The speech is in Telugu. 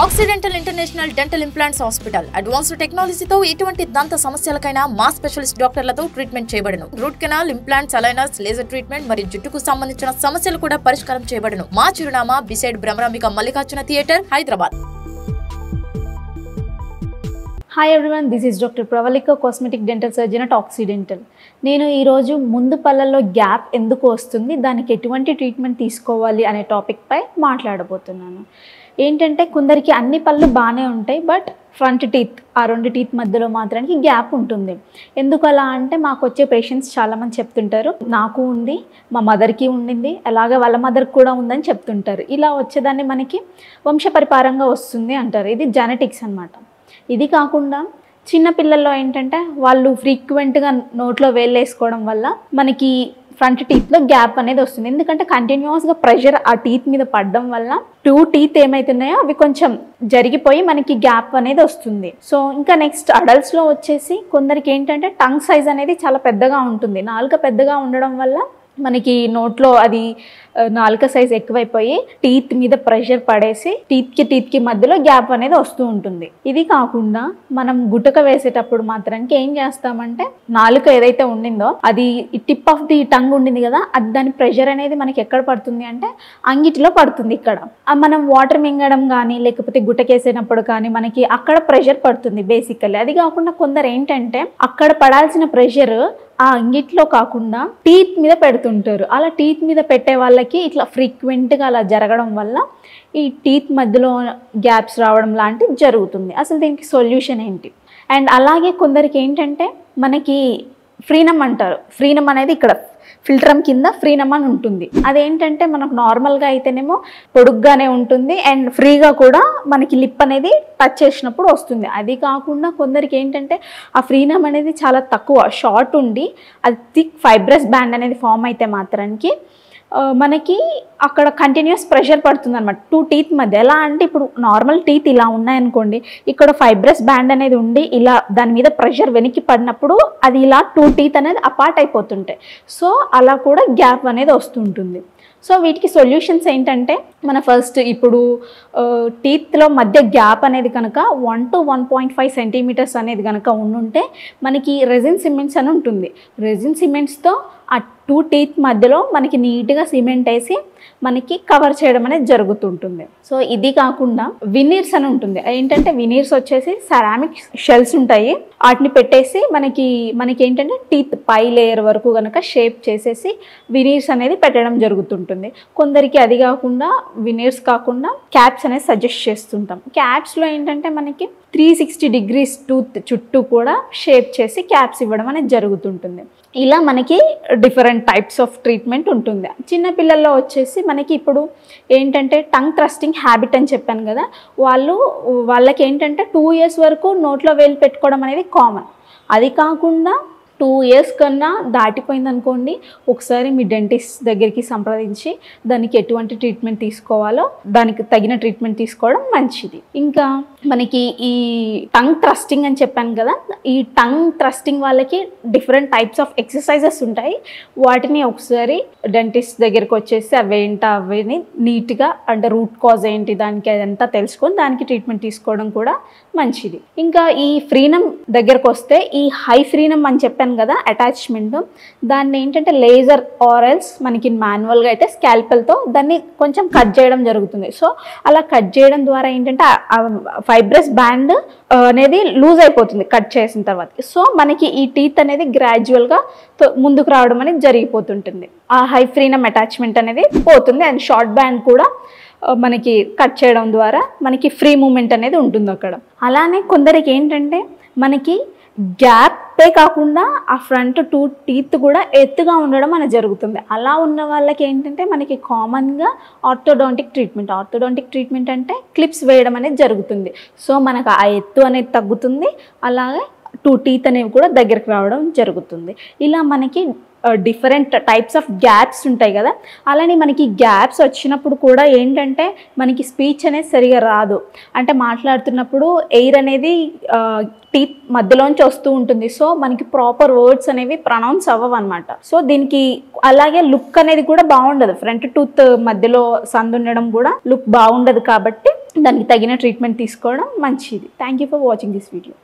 Accidental international dental implants hospital advanced టెక్నాలజీతో ఎటువంటి దంత సమస్యలకైనా మా స్పెషలిస్ట్ డాక్టర్లతో ట్రీట్మెంట్ చేయబడును. Root canal, implants, aligners, laser treatment మరియు జుట్టుకు సంబంధించిన సమస్యలు కూడా పరిష్కారం చేయబడును. మా చిరునామా beside Bhramarambika Mallikarjuna theatre, Hyderabad. Hi everyone, this is doctor Pravalika, cosmetic dental surgeon at Occidental. నేను ఈరోజు ముందు పళ్ళల్లో గ్యాప్ ఎందుకు వస్తుంది, దానికి ఎటువంటి ట్రీట్మెంట్ తీసుకోవాలి అనే టాపిక్పై మాట్లాడబోతున్నాను. ఏంటంటే కొందరికి అన్ని పళ్ళు బాగానే ఉంటాయి, బట్ ఫ్రంట్ టీత్, ఆ రెండు టీత్ మధ్యలో మాత్రానికి గ్యాప్ ఉంటుంది. ఎందుకు అలా అంటే మాకు వచ్చే పేషెంట్స్ చాలామంది చెప్తుంటారు, నాకు ఉంది, మా మదర్కి ఉండింది, అలాగే వాళ్ళ మదర్కి కూడా ఉందని చెప్తుంటారు. ఇలా వచ్చేదాన్ని మనకి వంశపరిపారంగా వస్తుంది అంటారు. ఇది జెనెటిక్స్ అన్నమాట. ఇది కాకుండా చిన్నపిల్లల్లో ఏంటంటే వాళ్ళు ఫ్రీక్వెంట్గా నోట్లో వేళ్ళు వేసుకోవడం వల్ల మనకి ఫ్రంట్ టీత్లో గ్యాప్ అనేది వస్తుంది. ఎందుకంటే కంటిన్యూస్గా ప్రెషర్ ఆ టీత్ మీద పడడం వల్ల టూ టీత్ ఏమైతున్నాయో అవి కొంచెం జరిగిపోయి మనకి గ్యాప్ అనేది వస్తుంది. సో ఇంకా నెక్స్ట్ అడల్ట్స్లో వచ్చేసి కొందరికి ఏంటంటే టంగ్ సైజ్ అనేది చాలా పెద్దగా ఉంటుంది. నాలుక పెద్దగా ఉండడం వల్ల మనకి నోట్లో అది నాలుక సైజ్ ఎక్కువైపోయి టీత్ మీద ప్రెషర్ పడేసి టీత్కి మధ్యలో గ్యాప్ అనేది వస్తూ ఉంటుంది. ఇది కాకుండా మనం గుటక వేసేటప్పుడు మాత్రానికి ఏం చేస్తామంటే నాలుక ఏదైతే ఉండిందో అది టిప్ ఆఫ్ ది టంగ్ ఉండింది కదా, అది దాని ప్రెషర్ అనేది మనకి ఎక్కడ పడుతుంది అంటే అంగిటిలో పడుతుంది. ఇక్కడ మనం వాటర్ మింగడం కానీ లేకపోతే గుటకేసేటప్పుడు కానీ మనకి అక్కడ ప్రెషర్ పడుతుంది బేసికల్లీ. అది కాకుండా కొందరు ఏంటంటే అక్కడ పడాల్సిన ప్రెషర్ ఆ అంగిట్లో కాకుండా టీత్ మీద పెడుతుంటారు. అలా టీత్ మీద పెట్టే వాళ్ళకి ఇట్లా ఫ్రీక్వెంట్గా అలా జరగడం వల్ల ఈ టీత్ మధ్యలో గ్యాప్స్ రావడం లాంటివి జరుగుతుంది. అసలు దీనికి సొల్యూషన్ ఏంటి? అండ్ అలాగే కొందరికి ఏంటంటే మనకి ఫ్రీనమ్ అంటారు. ఫ్రీనమ్ అనేది ఇక్కడ ఫిల్టరం కింద ఫ్రీనమ్ అని ఉంటుంది. అదేంటంటే మనకు నార్మల్గా అయితేనేమో పొడుగ్గానే ఉంటుంది అండ్ ఫ్రీగా కూడా మనకి లిప్ అనేది టచ్ చేసినప్పుడు వస్తుంది. అది కాకుండా కొందరికి ఏంటంటే ఆ ఫ్రీనమ్ అనేది చాలా తక్కువ, షార్ట్ ఉండి అది థిక్ ఫైబ్రస్ బ్యాండ్ అనేది ఫామ్ అయితే మాత్రానికి మనకి అక్కడ కంటిన్యూస్ ప్రెషర్ పడుతుంది అనమాట టూ టీత్ మధ్య. ఎలా అంటే ఇప్పుడు నార్మల్ టీత్ ఇలా ఉన్నాయనుకోండి, ఇక్కడ ఫైబ్రస్ బ్యాండ్ అనేది ఉండి ఇలా దాని మీద ప్రెషర్ వెనక్కి పడినప్పుడు అది ఇలా టూ టీత్ అనేది అపార్ట్ అయిపోతుంటాయి. సో అలా కూడా గ్యాప్ అనేది వస్తుంటుంది. సో వీటికి సొల్యూషన్స్ ఏంటంటే మన ఫస్ట్ ఇప్పుడు టీత్లో మధ్య గ్యాప్ అనేది కనుక 1 to 1.5 సెంటీమీటర్స్ అనేది కనుక ఉండుంటే మనకి రెజిన్ సిమెంట్స్ అని ఉంటుంది. రెజిన్ సిమెంట్స్తో ఆ టూ టీత్ మధ్యలో మనకి నీట్గా సిమెంట్ వేసి మనకి కవర్ చేయడం అనేది జరుగుతుంటుంది. సో ఇది కాకుండా వినీర్స్ అని ఉంటుంది. ఏంటంటే వినీర్స్ వచ్చేసి సెరామిక్ షెల్స్ ఉంటాయి, వాటిని పెట్టేసి మనకి ఏంటంటే టీత్ పై లేయర్ వరకు కనుక షేప్ చేసేసి వినీర్స్ అనేది పెట్టడం జరుగుతుంటుంది. కొందరికి అది కాకుండా వినీర్స్ కాకుండా క్యాప్స్ అనేది సజెస్ట్ చేస్తుంటాం. క్యాప్స్లో ఏంటంటే మనకి 360 degrees టూత్ చుట్టూ కూడా షేప్ చేసి క్యాప్స్ ఇవ్వడం అనేది జరుగుతుంటుంది. ఇలా మనకి డిఫరెంట్ టైప్స్ ఆఫ్ ట్రీట్మెంట్ ఉంటుంది. చిన్నపిల్లల్లో వచ్చేసి మనకి ఇప్పుడు ఏంటంటే టంగ్ థ్రస్టింగ్ హ్యాబిట్ అని చెప్పాను కదా, వాళ్ళకి ఏంటంటే 2 years వరకు నోట్లో వేలు పెట్టుకోవడం అనేది కామన్. అది కాకుండా 2 years కన్నా దాటిపోయింది అనుకోండి, ఒకసారి మీ డెంటిస్ట్ దగ్గరికి సంప్రదించి దానికి ఎటువంటి ట్రీట్మెంట్ తీసుకోవాలో దానికి తగిన ట్రీట్మెంట్ తీసుకోవడం మంచిది. ఇంకా మనకి ఈ టంగ్ థ్రస్టింగ్ అని చెప్పాను కదా, ఈ టంగ్ థ్రస్టింగ్ వాళ్ళకి డిఫరెంట్ టైప్స్ ఆఫ్ ఎక్సర్సైజెస్ ఉంటాయి. వాటిని ఒకసారి డెంటిస్ట్ దగ్గరికి వచ్చేసి అవన్నీ నీట్గా అంటే రూట్ కాజ్ ఏంటి దానికి అదంతా తెలుసుకొని దానికి ట్రీట్మెంట్ తీసుకోవడం కూడా మంచిది. ఇంకా ఈ ఫ్రీనమ్ దగ్గరకు వస్తే ఈ హై ఫ్రీనమ్ అని చెప్పాను కదా అటాచ్మెంట్, దాన్ని ఏంటంటే లేజర్ ఆరెల్స్ మనకి మాన్యువల్గా అయితే స్కాల్పెల్తో దాన్ని కొంచెం కట్ చేయడం జరుగుతుంది. సో అలా కట్ చేయడం ద్వారా ఏంటంటే ఫైబ్రస్ బ్యాండ్ అనేది లూజ్ అయిపోతుంది కట్ చేసిన తర్వాత. సో మనకి ఈ టీత్ అనేది గ్రాడ్యువల్గా ముందుకు రావడం అనేది జరిగిపోతుంటుంది. ఆ హై ఫ్రీనమ్ అటాచ్మెంట్ అనేది పోతుంది అండ్ షార్ట్ బ్యాండ్ కూడా మనకి కట్ చేయడం ద్వారా మనకి ఫ్రీ మూమెంట్ అనేది ఉంటుంది అక్కడ. అలానే కొందరికి ఏంటంటే మనకి గ్యాపే కాకుండా ఆ ఫ్రంట్ టూ టీత్ కూడా ఎత్తుగా ఉండడం అనేది జరుగుతుంది. అలా ఉన్న వాళ్ళకి ఏంటంటే మనకి కామన్గా ఆర్థోడాంటిక్ ట్రీట్మెంట్ అంటే క్లిప్స్ వేయడం అనేది జరుగుతుంది. సో మనకు ఆ ఎత్తు అనేది తగ్గుతుంది, అలాగే టూ టీత్ అనేవి కూడా దగ్గరికి రావడం జరుగుతుంది. ఇలా మనకి డిఫరెంట్ టైప్స్ ఆఫ్ గ్యాప్స్ ఉంటాయి కదా, అలానే మనకి గ్యాప్స్ వచ్చినప్పుడు కూడా ఏంటంటే మనకి స్పీచ్ అనేది సరిగా రాదు. అంటే మాట్లాడుతున్నప్పుడు ఎయిర్ అనేది టీత్ మధ్యలోంచి వస్తూ ఉంటుంది. సో మనకి ప్రాపర్ వర్డ్స్ అనేవి ప్రొనౌన్స్ అవ్వవు అనమాట. సో దీనికి అలాగే లుక్ అనేది కూడా బాగుండదు. ఫ్రంట్ టూత్ మధ్యలో సందు ఉండడం కూడా లుక్ బాగుండదు. కాబట్టి దానికి తగిన ట్రీట్మెంట్ తీసుకోవడం మంచిది. Thank you for watching this video.